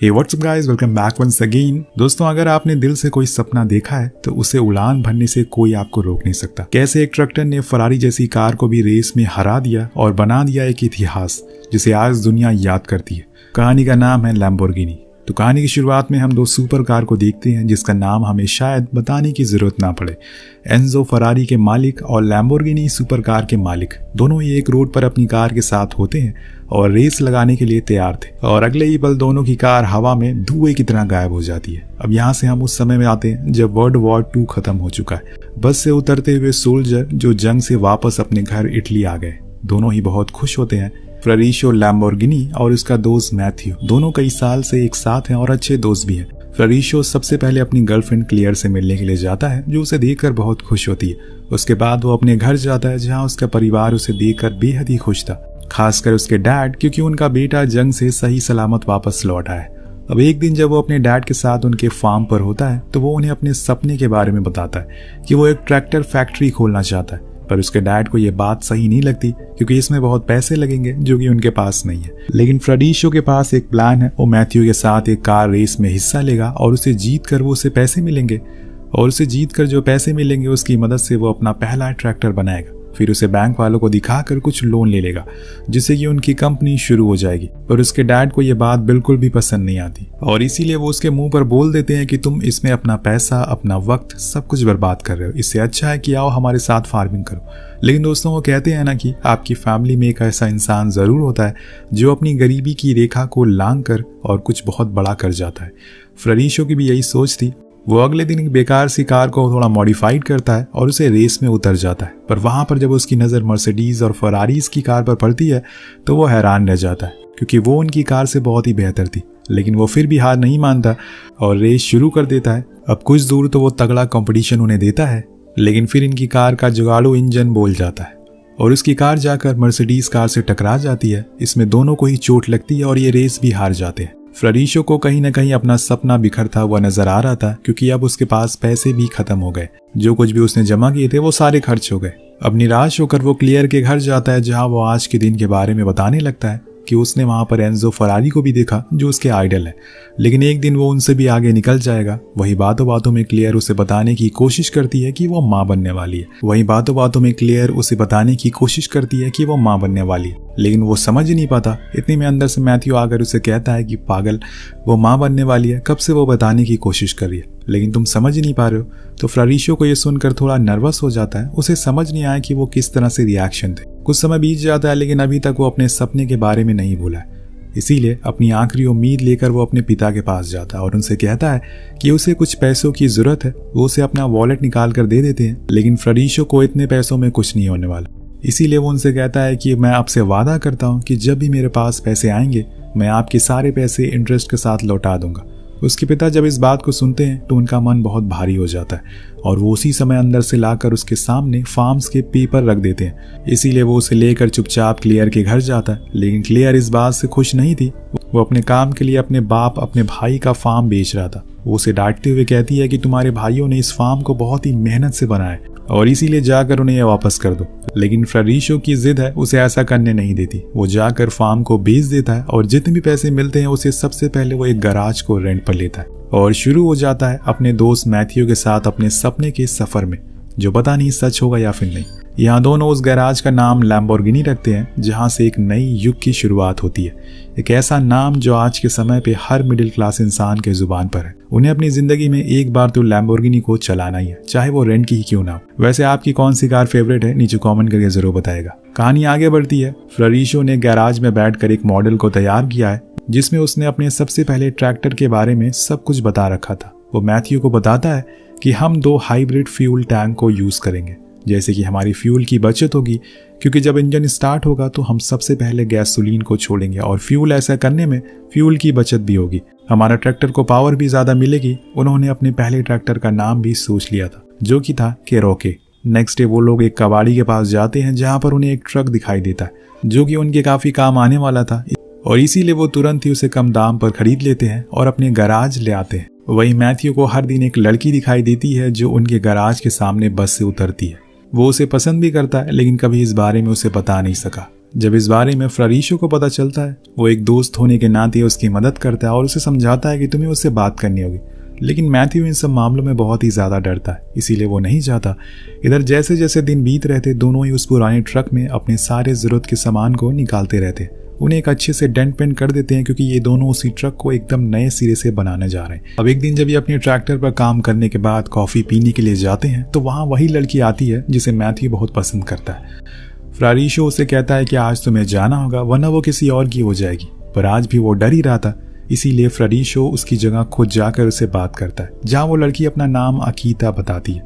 हे what's up guys, welcome back once again. दोस्तों, अगर आपने दिल से कोई सपना देखा है तो उसे उड़ान भरने से कोई आपको रोक नहीं सकता। कैसे एक ट्रैक्टर ने फरारी जैसी कार को भी रेस में हरा दिया और बना दिया एक इतिहास जिसे आज दुनिया याद करती है। कहानी का नाम है लैम्बोर्गिनी। तो कहानी की शुरुआत में हम दो सुपर कार को देखते हैं जिसका नाम हमें शायद बताने की जरूरत ना पड़े। एनजो फरारी के मालिक और लैम्बोर्गिनी सुपर कार के मालिक दोनों ही एक रोड पर अपनी कार के साथ होते हैं और रेस लगाने के लिए तैयार थे, और अगले ही पल दोनों की कार हवा में धुएं की तरह गायब हो जाती है। अब यहाँ से हम उस समय में आते हैं जब वर्ल्ड वॉर 2 खत्म हो चुका है। बस से उतरते हुए सोल्जर जो जंग से वापस अपने घर इटली आ गए, दोनों ही बहुत खुश होते हैं। फ्लोरेंशियो लैम्बोर्गिनी और उसका दोस्त मैथ्यू दोनों कई साल से एक साथ हैं और अच्छे दोस्त भी हैं। फ्लोरेंशियो सबसे पहले अपनी गर्लफ्रेंड क्लेयर से मिलने के लिए जाता है, जो उसे देखकर बहुत खुश होती है। उसके बाद वो अपने घर जाता है जहां उसका परिवार उसे देखकर बेहद ही खुश था, खासकर उसके डैड, क्योंकि उनका बेटा जंग से सही सलामत वापस लौट आया। अब एक दिन जब वो अपने डैड के साथ उनके फार्म पर होता है तो वो उन्हें अपने सपने के बारे में बताता है कि वो एक ट्रैक्टर फैक्ट्री खोलना चाहता है। पर उसके डैड को ये बात सही नहीं लगती क्योंकि इसमें बहुत पैसे लगेंगे जो कि उनके पास नहीं है। लेकिन फ्लोरेंशियो के पास एक प्लान है। वो मैथ्यू के साथ एक कार रेस में हिस्सा लेगा और उसे जीत कर वो उसे पैसे मिलेंगे, और उसे जीत कर जो पैसे मिलेंगे उसकी मदद से वो अपना पहला ट्रैक्टर बनाएगा। फिर उसे बैंक वालों को दिखाकर कुछ लोन ले लेगा जिससे कि उनकी कंपनी शुरू हो जाएगी। पर उसके डैड को यह बात बिल्कुल भी पसंद नहीं आती और इसीलिए वो उसके मुंह पर बोल देते हैं कि तुम इसमें अपना पैसा, अपना वक्त, सब कुछ बर्बाद कर रहे हो। इससे अच्छा है कि आओ हमारे साथ फार्मिंग करो। लेकिन दोस्तों, वो कहते हैं ना कि आपकी फैमिली में एक ऐसा इंसान जरूर होता है जो अपनी गरीबी की रेखा को लांघ कर और कुछ बहुत बड़ा कर जाता है। फ्लोरेंशियो की भी यही सोच थी। वो अगले दिन एक बेकार सी कार को थोड़ा मॉडिफाइड करता है और उसे रेस में उतर जाता है। पर वहां पर जब उसकी नज़र मर्सिडीज और फरारीज की कार पर पड़ती है तो वो हैरान रह जाता है, क्योंकि वो उनकी कार से बहुत ही बेहतर थी। लेकिन वो फिर भी हार नहीं मानता और रेस शुरू कर देता है। अब कुछ दूर तो वो तगड़ा कंपटीशन उन्हें देता है, लेकिन फिर इनकी कार का जुगाड़ू इंजन बोल जाता है और उसकी कार जाकर मर्सिडीज कार से टकरा जाती है। इसमें दोनों को ही चोट लगती है और ये रेस भी हार जाते हैं। फ्लोरेंशियो को कहीं ना कहीं अपना सपना बिखरता हुआ नजर आ रहा था, क्योंकि अब उसके पास पैसे भी खत्म हो गए। जो कुछ भी उसने जमा किए थे वो सारे खर्च हो गए। अब निराश होकर वो क्लेयर के घर जाता है, जहां वो आज के दिन के बारे में बताने लगता है कि उसने वहां पर एनजो फरारी को भी देखा जो उसके आइडल है, लेकिन एक दिन वो उनसे भी आगे निकल जाएगा। वही बातों बातों में क्लेयर उसे बताने की कोशिश करती है कि वो मां बनने वाली है। लेकिन वो समझ ही नहीं पाता। इतने में अंदर से मैथ्यू आकर उसे कहता है कि पागल, वो मां बनने वाली है, कब से वो बताने की कोशिश कर रही है, लेकिन तुम समझ ही नहीं पा रहे हो। तो फ्लोरेंशियो को ये सुनकर थोड़ा नर्वस हो जाता है। उसे समझ नहीं आया कि वो किस तरह से रिएक्शन थे। कुछ समय बीत जाता है, लेकिन अभी तक वो अपने सपने के बारे में नहीं भूला है। इसीलिए अपनी आखिरी उम्मीद लेकर वो अपने पिता के पास जाता है और उनसे कहता है कि उसे कुछ पैसों की जरूरत है। वो उसे अपना वॉलेट निकाल कर दे देते हैं, लेकिन फ्लोरेंशियो को इतने पैसों में कुछ नहीं होने वाला। इसीलिए वो उनसे कहता है कि मैं आपसे वादा करता हूँ कि जब भी मेरे पास पैसे आएंगे मैं आपके सारे पैसे इंटरेस्ट के साथ लौटा दूंगा। उसके पिता जब इस बात को सुनते हैं तो उनका मन बहुत भारी हो जाता है और वो उसी समय अंदर से लाकर उसके सामने फार्म्स के पेपर रख देते हैं। इसीलिए वो उसे लेकर चुपचाप क्लेयर के घर जाता है, लेकिन क्लेयर इस बात से खुश नहीं थी। वो अपने काम के लिए अपने भाई का फार्म बेच रहा था। वो उसे डांटते हुए कहती है कि तुम्हारे भाइयों ने इस फार्म को बहुत ही मेहनत से बनाया और इसीलिए जाकर उन्हें यह वापस कर दो। लेकिन फ्लोरेंशियो की जिद है, उसे ऐसा करने नहीं देती। वो जाकर फार्म को बेच देता है और जितने भी पैसे मिलते हैं उसे सबसे पहले वो एक गैराज को रेंट पर लेता है और शुरू हो जाता है अपने दोस्त मैथ्यू के साथ अपने सपने के सफर में, जो पता नहीं सच होगा या फिर नहीं। यहाँ दोनों उस गैराज का नाम लैम्बोर्गिनी रखते हैं, जहाँ से एक नई युग की शुरुआत होती है। एक ऐसा नाम जो आज के समय पे हर मिडिल क्लास इंसान के जुबान पर है। उन्हें अपनी जिंदगी में एक बार तो लैम्बोर्गिनी को चलाना ही है, चाहे वो रेंट की ही क्यों ना हो। वैसे आपकी कौन सी कार फेवरेट है, नीचे कमेंट करके जरूर बताएगा। कहानी आगे बढ़ती है। फ्लोरेंशियो ने गैराज में बैठकर एक मॉडल को तैयार किया है जिसमें उसने अपने सबसे पहले ट्रैक्टर के बारे में सब कुछ बता रखा था। वो मैथ्यू को बताता है कि हम 2 हाइब्रिड फ्यूल टैंक को यूज करेंगे, जैसे कि हमारी फ्यूल की बचत होगी, क्योंकि जब इंजन स्टार्ट होगा तो हम सबसे पहले गैसोलीन को छोड़ेंगे और फ्यूल ऐसा करने में फ्यूल की बचत भी होगी। हमारा ट्रैक्टर को पावर भी ज्यादा मिलेगी। उन्होंने अपने पहले ट्रैक्टर का नाम भी सोच लिया था, जो कि था केरोके। नेक्स्ट डे वो लोग एक कबाड़ी के पास जाते हैं, जहां पर उन्हें एक ट्रक दिखाई देता है जो कि उनके काफी काम आने वाला था, और इसीलिए वो तुरंत ही उसे कम दाम पर खरीद लेते हैं और अपने गैराज ले आते हैं। वही मैथ्यू को हर दिन एक लड़की दिखाई देती है जो उनके गैराज के सामने बस से उतरती है। वो उसे पसंद भी करता है, लेकिन कभी इस बारे में उसे बता नहीं सका। जब इस बारे में फ्लोरिशो को पता चलता है, वो एक दोस्त होने के नाते उसकी मदद करता है और उसे समझाता है कि तुम्हें उससे बात करनी होगी। लेकिन मैथ्यू इन सब मामलों में बहुत ही ज़्यादा डरता है, इसीलिए वो नहीं चाहता। इधर जैसे जैसे दिन बीत रहते, दोनों ही उस पुराने ट्रक में अपने सारे ज़रूरत के सामान को निकालते रहते। उन्हें एक अच्छे से डेंट पेंट कर देते हैं, क्योंकि ये दोनों उसी ट्रक को एकदम नए सिरे से बनाने जा रहे हैं। अब एक दिन जब ये अपने ट्रैक्टर पर काम करने के बाद कॉफ़ी पीने के लिए जाते हैं, तो वहाँ वही लड़की आती है जिसे मैथ्यू बहुत पसंद करता है। फ्लोरिशो उसे कहता है कि आज तुम्हें जाना होगा, वरना वो किसी और की हो जाएगी। पर आज भी वो डर ही रहा था, इसीलिए फ्लोरिशो उसकी जगह खुद जाकर उसे बात करता है, जहाँ वो लड़की अपना नाम अकीता बताती है।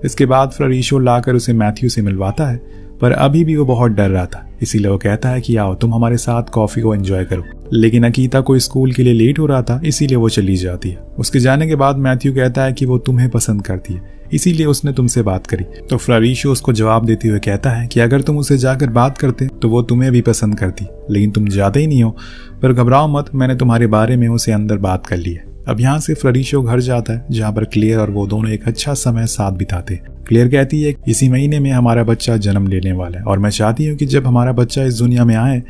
इसके बाद फ्लोरिशो लाकर उसे मैथ्यू से मिलवाता है, पर अभी भी वो बहुत डर रहा था, इसीलिए वो कहता है कि आओ तुम हमारे साथ कॉफ़ी को एंजॉय करो। लेकिन अकीता को स्कूल के लिए लेट हो रहा था, इसीलिए वो चली जाती है। उसके जाने के बाद मैथ्यू कहता है कि वो तुम्हें पसंद करती है, इसीलिए उसने तुमसे बात करी। तो फ्लोरिशो उसको जवाब देते हुए कहता है कि अगर तुम उसे जाकर बात करते तो वो तुम्हें भी पसंद करती, लेकिन तुम जाते ही नहीं हो। पर घबराओ मत, मैंने तुम्हारे बारे में उसे अंदर बात कर ली है। अब यहाँ से फ्लोरिशो घर जाता है, जहाँ पर क्लेयर और वो दोनों एक अच्छा समय साथ बिताते हैं। क्लेयर कहती है इसी महीने में हमारा बच्चा जन्म लेने वाला है और मैं चाहती हूँ कि जब हमारा बच्चा इस दुनिया में आए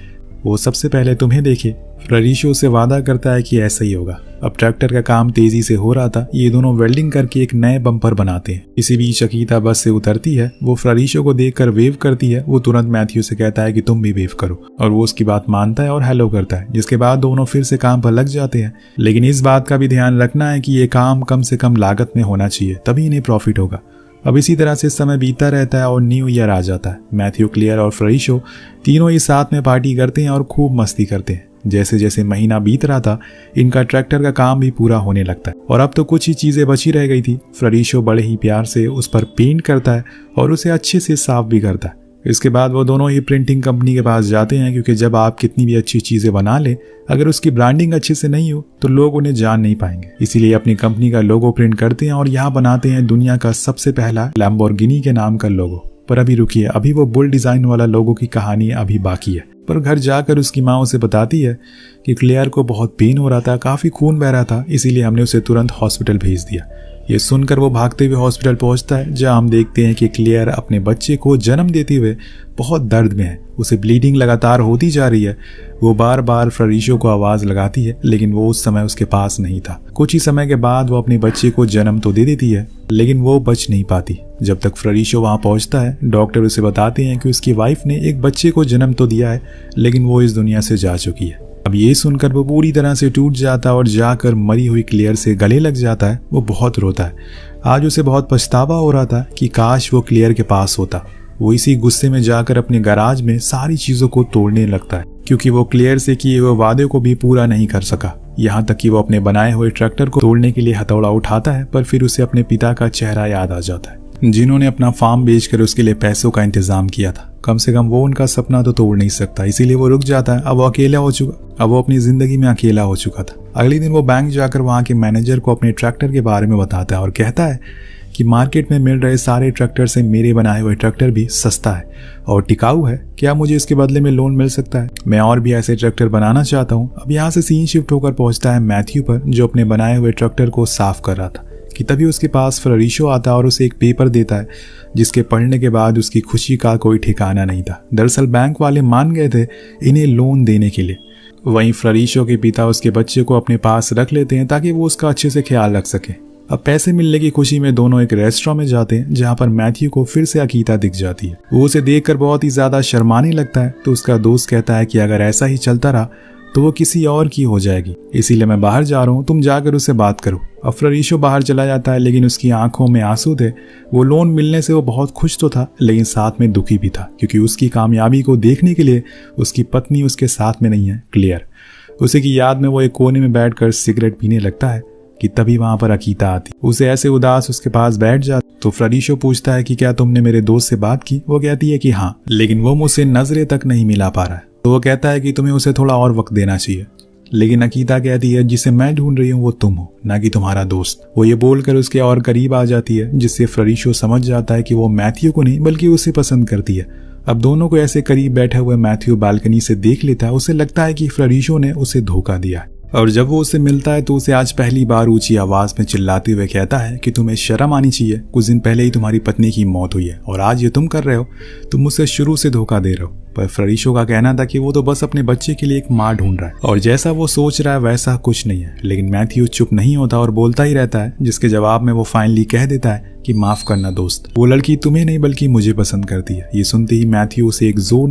वो सबसे पहले तुम्हें देखे। फ्लोरिशो से वादा करता है कि ऐसा ही होगा। अब ट्रैक्टर का काम तेजी से हो रहा था, ये दोनों वेल्डिंग करके एक नए बम्पर बनाते हैं। इसी बीच अकीता बस से उतरती है, वो फ्लोरिशो को देखकर वेव करती है। वो तुरंत मैथ्यू से कहता है कि तुम भी वेव करो, और वो उसकी बात मानता है और हेलो करता है, जिसके बाद दोनों फिर से काम पर लग जाते हैं। लेकिन इस बात का भी ध्यान रखना है कि ये काम कम से कम लागत में होना चाहिए, तभी इन्हें प्रॉफिट होगा। अब इसी तरह से समय बीतता रहता है और न्यू ईयर आ जाता है। मैथ्यू, क्लेयर और फ्लोरिशो तीनों ही साथ में पार्टी करते हैं और खूब मस्ती करते हैं। जैसे जैसे महीना बीत रहा था, इनका ट्रैक्टर का काम भी पूरा होने लगता है और अब तो कुछ ही चीजें बची रह गई थी। फ्लोरिशो बड़े ही प्यार से उस पर पेंट करता है और उसे अच्छे से साफ भी करता है। इसके बाद वो दोनों ही प्रिंटिंग कंपनी के पास जाते हैं, क्योंकि जब आप कितनी भी अच्छी चीजें बना ले, अगर उसकी ब्रांडिंग अच्छे से नहीं हो तो लोग उन्हें जान नहीं पाएंगे। इसीलिए अपनी कंपनी का लोगो प्रिंट करते हैं और यहाँ बनाते हैं दुनिया का सबसे पहला लैम्बोर्गिनी के नाम का लोगो। पर अभी रुकिए, अभी वो बुल डिजाइन वाला लोगो की कहानी अभी बाकी है। पर घर जाकर उसकी माँ उसे बताती है कि क्लेयर को बहुत पेन हो रहा था, काफी खून बह रहा था, इसीलिए हमने उसे तुरंत हॉस्पिटल भेज दिया। ये सुनकर वो भागते हुए हॉस्पिटल पहुंचता है, जहां हम देखते हैं कि क्लेयर अपने बच्चे को जन्म देते हुए बहुत दर्द में है। उसे ब्लीडिंग लगातार होती जा रही है। वो बार बार फ्लोरिशो को आवाज लगाती है, लेकिन वो उस समय उसके पास नहीं था। कुछ ही समय के बाद वो अपने बच्चे को जन्म तो दे देती है, लेकिन वो बच नहीं पाती। जब तक फ्लोरिशो वहां पहुंचता है, डॉक्टर उसे बताते हैं कि उसकी वाइफ ने एक बच्चे को जन्म तो दिया है, लेकिन वो इस दुनिया से जा चुकी है। अब ये सुनकर वो पूरी तरह से टूट जाता और जाकर मरी हुई क्लेयर से गले लग जाता है। वो बहुत रोता है। आज उसे बहुत पछतावा हो रहा था कि काश वो क्लेयर के पास होता। वो इसी गुस्से में जाकर अपने गैराज में सारी चीजों को तोड़ने लगता है, क्योंकि वो क्लेयर से किए हुए वादे को भी पूरा नहीं कर सका। यहाँ तक कि वो अपने बनाए हुए ट्रैक्टर को तोड़ने के लिए हथौड़ा उठाता है, पर फिर उसे अपने पिता का चेहरा याद आ जाता है, जिन्होंने अपना फार्म बेचकर उसके लिए पैसों का इंतजाम किया था। कम से कम वो उनका सपना तो तोड़ नहीं सकता, इसीलिए वो रुक जाता है। अब वो अपनी जिंदगी में अकेला हो चुका था। अगले दिन वो बैंक जाकर वहाँ के मैनेजर को अपने ट्रैक्टर के बारे में बताता है और कहता है कि मार्केट में मिल रहे सारे ट्रैक्टर से मेरे बनाए हुए ट्रैक्टर भी सस्ता है और टिकाऊ है। क्या मुझे इसके बदले में लोन मिल सकता है? मैं और भी ऐसे ट्रैक्टर बनाना चाहता हूँ। अब यहाँ से सीन शिफ्ट होकर पहुंचता है मैथ्यू पर, जो अपने बनाए हुए ट्रैक्टर को साफ कर रहा था, कि तभी उसके पास फ्लोरिशो आता और उसे एक पेपर देता है, जिसके पढ़ने के बाद उसकी खुशी का कोई ठिकाना नहीं था। दरअसल बैंक वाले मान गए थे इन्हें लोन देने के लिए। वहीं फ्लोरिशो के पिता उसके बच्चे को अपने पास रख लेते हैं ताकि वो उसका अच्छे से ख्याल रख सके। अब पैसे मिलने की खुशी में दोनों एक रेस्टोरेंट में जाते हैं, जहाँ पर मैथ्यू को फिर से अकीता दिख जाती है। वो उसे देखकर बहुत ही ज्यादा शर्माने लगता है, तो उसका दोस्त कहता है कि अगर ऐसा ही चलता रहा तो वो किसी और की हो जाएगी, इसीलिए मैं बाहर जा रहा हूँ, तुम जाकर उससे बात करो। अब फ्लोरिशो बाहर चला जाता है, लेकिन उसकी आंखों में आंसू थे। वो लोन मिलने से वो बहुत खुश तो था, लेकिन साथ में दुखी भी था, क्योंकि उसकी कामयाबी को देखने के लिए उसकी पत्नी उसके साथ में नहीं है, क्लेयर। उसे की याद में वो एक कोने में बैठकर सिगरेट पीने लगता है कि तभी वहां पर अकीता आती। उसे ऐसे उदास उसके पास बैठ जाती, तो फ्लोरिशो पूछता है कि क्या तुमने मेरे दोस्त से बात की? वो कहती है कि हाँ, लेकिन वो मुझसे नजरें तक नहीं मिला पा रहा है। तो वो कहता है कि तुम्हें उसे थोड़ा और वक्त देना चाहिए। लेकिन अकीता कहती है जिसे मैं ढूंढ रही हूँ वो तुम हो, ना कि तुम्हारा दोस्त। वो ये बोलकर उसके और करीब आ जाती है, जिससे फ्लोरिशो समझ जाता है कि वो मैथ्यू को नहीं बल्कि उसे पसंद करती है। अब दोनों को ऐसे करीब बैठे हुए मैथ्यू बालकनी से देख लेता है। उसे लगता है कि फ्लोरिशो ने उसे धोखा दिया है। और जब वो उसे मिलता है तो उसे आज पहली बार ऊंची आवाज में चिल्लाते हुए कहता है कि तुम्हें शर्म आनी चाहिए, कुछ दिन पहले ही तुम्हारी पत्नी की मौत हुई है और आज ये तुम कर रहे हो, तुम मुझसे शुरू से धोखा दे रहे हो। पर फ्लरिशो का कहना था कि वो तो बस अपने बच्चे के लिए एक माँ ढूंढ रहा है और जैसा वो सोच रहा है वैसा कुछ नहीं है। लेकिन मैथ्यू चुप नहीं होता और बोलता ही रहता है, जिसके जवाब में वो फाइनली कह देता है कि माफ करना दोस्त, वो लड़की तुम्हें नहीं बल्कि मुझे पसंद करती है। ये सुनते ही मैथ्यू उसे एक जोरदार